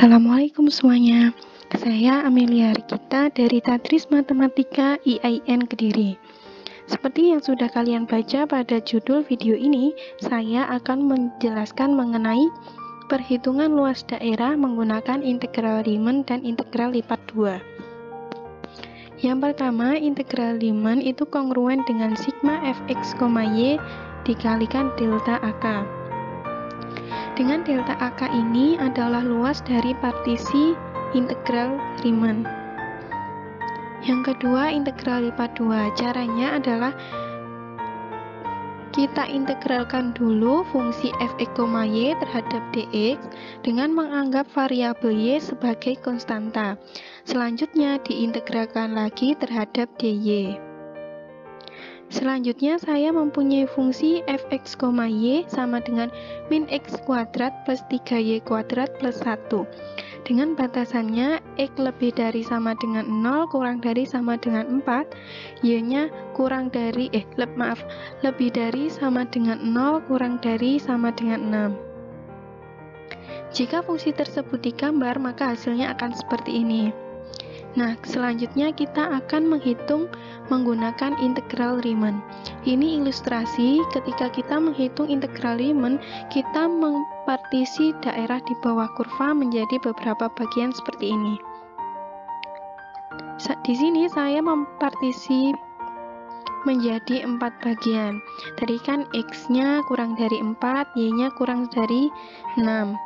Assalamualaikum semuanya. Saya Amelia Rikita dari Tadris Matematika IAIN Kediri. Seperti yang sudah kalian baca pada judul video ini, saya akan menjelaskan mengenai perhitungan luas daerah menggunakan integral Riemann dan integral lipat 2. Yang pertama, integral Riemann itu kongruen dengan sigma fx, y dikalikan delta AK. Dengan delta AK ini adalah luas dari partisi integral Riemann. Yang kedua, integral lipat 2. Caranya adalah kita integralkan dulu fungsi fx, y terhadap dx dengan menganggap variabel y sebagai konstanta. Selanjutnya diintegralkan lagi terhadap dy. Selanjutnya saya mempunyai fungsi fx, y sama dengan min x kuadrat plus 3y kuadrat plus 1. Dengan batasannya x lebih dari sama dengan 0 kurang dari sama dengan 4, y-nya lebih dari sama dengan 0 kurang dari sama dengan 6. Jika fungsi tersebut digambar, maka hasilnya akan seperti ini. Nah, selanjutnya kita akan menghitung menggunakan integral Riemann. Ini ilustrasi ketika kita menghitung integral Riemann, kita mempartisi daerah di bawah kurva menjadi beberapa bagian seperti ini. Di sini saya mempartisi menjadi 4 bagian. Tadi kan x-nya kurang dari 4, y-nya kurang dari 6.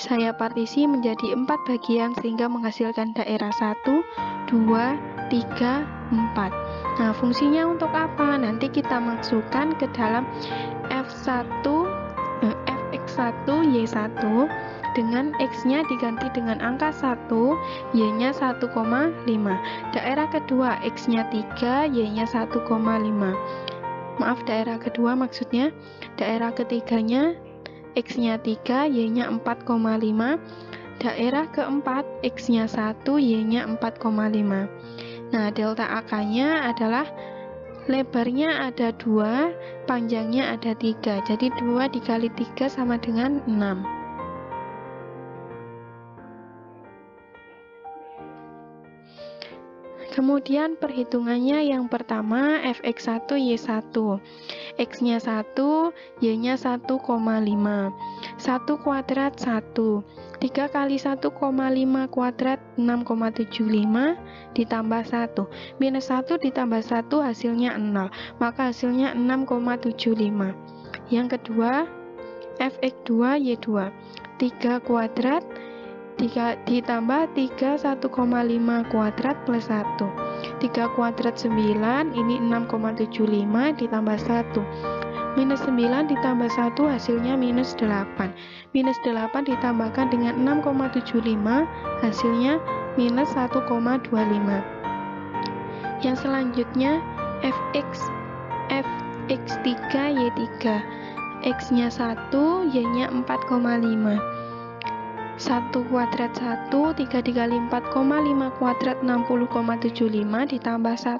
Saya partisi menjadi 4 bagian sehingga menghasilkan daerah 1, 2, 3, 4. Nah, fungsinya untuk apa? Nanti kita masukkan ke dalam fx1, y1 dengan x-nya diganti dengan angka 1, y-nya 1,5. Daerah kedua x-nya 3, y-nya 1,5. Maaf, daerah kedua maksudnya. Daerah ketiganya x-nya 3, y-nya 4,5. Daerah keempat, x-nya 1, y-nya 4,5. Nah, delta AK-nya adalah lebarnya ada 2, panjangnya ada 3. Jadi 2 dikali 3 sama dengan 6. Kemudian perhitungannya yang pertama fx1, y1. X-nya 1, y-nya 1,5. 1 kuadrat 1. 3 kali 1,5 kuadrat 6,75 ditambah 1. Minus 1 ditambah 1 hasilnya 0. Maka hasilnya 6,75. Yang kedua, fx2, y2. 3 kuadrat ditambah 3 1,5 kuadrat plus 1. 3 kuadrat 9, ini 6,75 ditambah 1. Minus 9 ditambah 1 hasilnya minus 8. Minus 8 ditambahkan dengan 6,75 hasilnya minus 1,25. Yang selanjutnya fx3, y3. X-nya 1, y-nya 4,5. 1 kuadrat 1, 3 dikali 4,5 kuadrat 60,75 ditambah 1.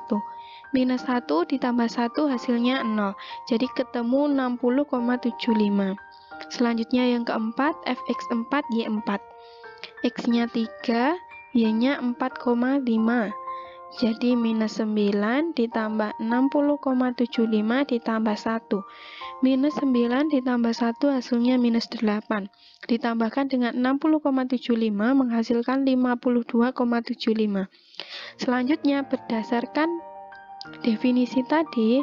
Minus 1 ditambah 1 hasilnya 0. Jadi ketemu 60,75. Selanjutnya yang keempat, fx4, y4. X-nya 3, y-nya 4,5. Jadi minus 9 ditambah 60,75 ditambah 1. Minus 9 ditambah 1 hasilnya minus 8. Ditambahkan dengan 60,75 menghasilkan 52,75. Selanjutnya berdasarkan definisi tadi,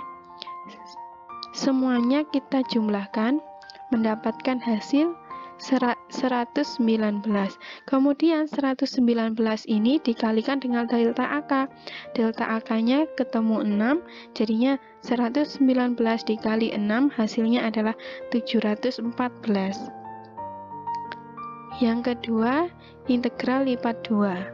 semuanya kita jumlahkan mendapatkan hasil 119. Kemudian 119 ini dikalikan dengan delta AK. Delta AK-nya ketemu 6, jadinya 119 dikali 6 hasilnya adalah 714. Yang kedua, integral lipat 2.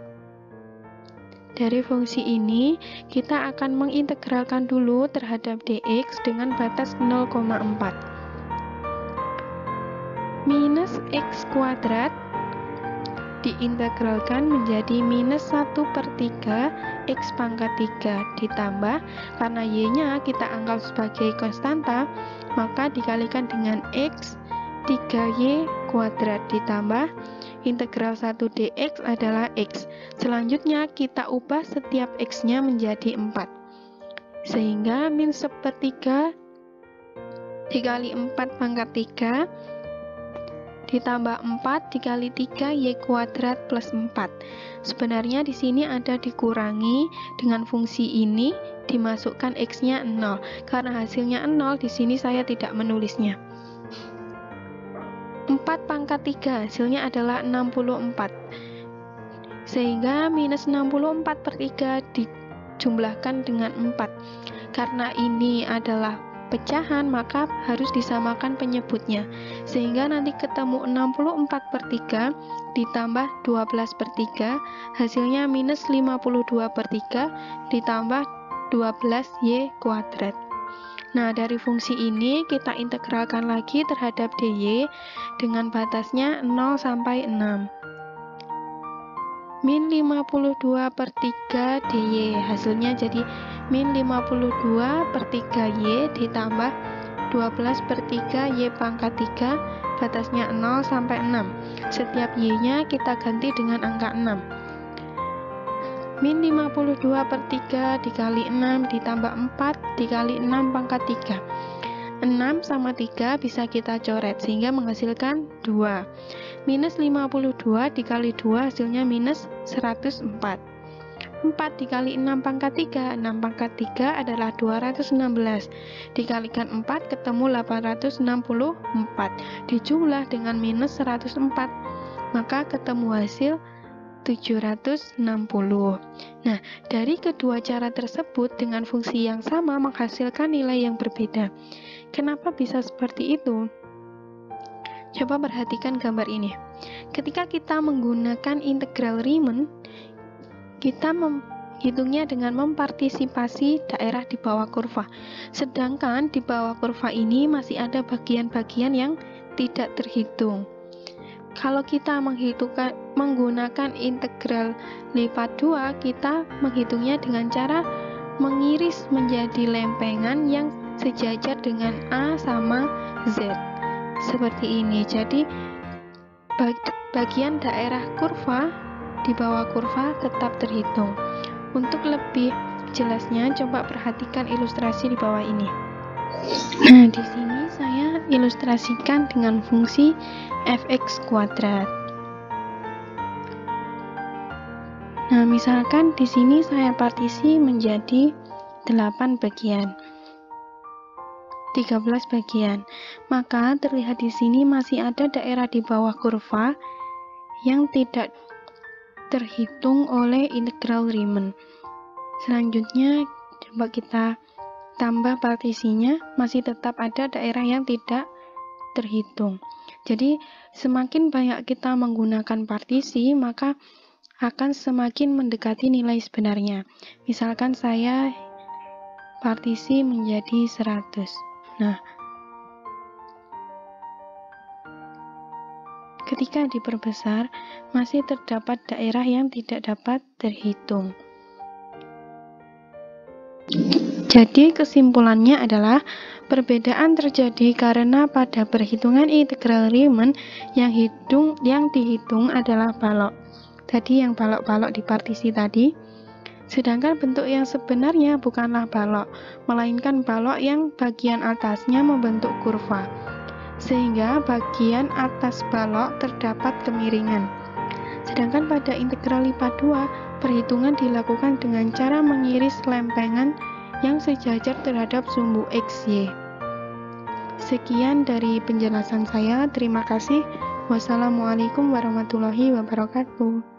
Dari fungsi ini, kita akan mengintegralkan dulu terhadap dx dengan batas 0,4. Minus x kuadrat diintegralkan menjadi minus 1/3 x pangkat 3 ditambah, karena y-nya kita anggap sebagai konstanta, maka dikalikan dengan x 3y kuadrat ditambah integral 1 dx adalah x. Selanjutnya kita ubah setiap x-nya menjadi 4. Sehingga min 1/3 dikali 4 pangkat 3 ditambah 4 dikali 3y kuadrat plus 4. Sebenarnya di sini ada dikurangi dengan fungsi ini dimasukkan x-nya 0. Karena hasilnya 0, di sini saya tidak menulisnya. 4 pangkat 3 hasilnya adalah 64. Sehingga minus 64/3 dijumlahkan dengan 4. Karena ini adalah pecahan, maka harus disamakan penyebutnya. Sehingga nanti ketemu 64/3 ditambah 12/3, hasilnya minus 52/3 ditambah 12y kuadrat. Nah, dari fungsi ini kita integralkan lagi terhadap dy dengan batasnya 0 sampai 6. Min 52/3 dy, hasilnya jadi min 52/3y ditambah 12/3 y pangkat 3, batasnya 0 sampai 6. Setiap y-nya kita ganti dengan angka 6. Min 52/3 dikali 6 ditambah 4 dikali 6 pangkat 3. 6 sama 3 bisa kita coret sehingga menghasilkan 2. Minus 52 dikali 2 hasilnya minus 104. 4 dikali 6 pangkat 3. 6 pangkat 3 adalah 216. Dikalikan 4 ketemu 864. Dijumlah dengan minus 104. Maka ketemu hasil 760. Nah, dari kedua cara tersebut dengan fungsi yang sama menghasilkan nilai yang berbeda. Kenapa bisa seperti itu? Coba perhatikan gambar ini. Ketika kita menggunakan integral Riemann, kita menghitungnya dengan mempartisipasi daerah di bawah kurva. Sedangkan di bawah kurva ini masih ada bagian-bagian yang tidak terhitung. Kalau kita menggunakan integral lipat 2, kita menghitungnya dengan cara mengiris menjadi lempengan yang sejajar dengan A sama Z. Seperti ini. Jadi, bagian daerah kurva di bawah kurva tetap terhitung. Untuk lebih jelasnya, coba perhatikan ilustrasi di bawah ini. Nah, di sini saya ilustrasikan dengan fungsi fx kuadrat. Nah, misalkan di sini saya partisi menjadi 8 bagian. 13 bagian. Maka terlihat di sini masih ada daerah di bawah kurva yang tidak terhitung oleh integral Riemann. Selanjutnya coba kita tambah partisinya, masih tetap ada daerah yang tidak terhitung. Jadi semakin banyak kita menggunakan partisi, maka akan semakin mendekati nilai sebenarnya. Misalkan saya partisi menjadi 100. Nah, ketika diperbesar, masih terdapat daerah yang tidak dapat terhitung. Jadi kesimpulannya adalah perbedaan terjadi karena pada perhitungan integral Riemann yang dihitung adalah balok. Tadi yang balok-balok di partisi tadi. Sedangkan bentuk yang sebenarnya bukanlah balok, melainkan balok yang bagian atasnya membentuk kurva. Sehingga bagian atas balok terdapat kemiringan. Sedangkan pada integral lipat 2, perhitungan dilakukan dengan cara mengiris lempengan yang sejajar terhadap sumbu XY. Sekian dari penjelasan saya. Terima kasih. Wassalamualaikum warahmatullahi wabarakatuh.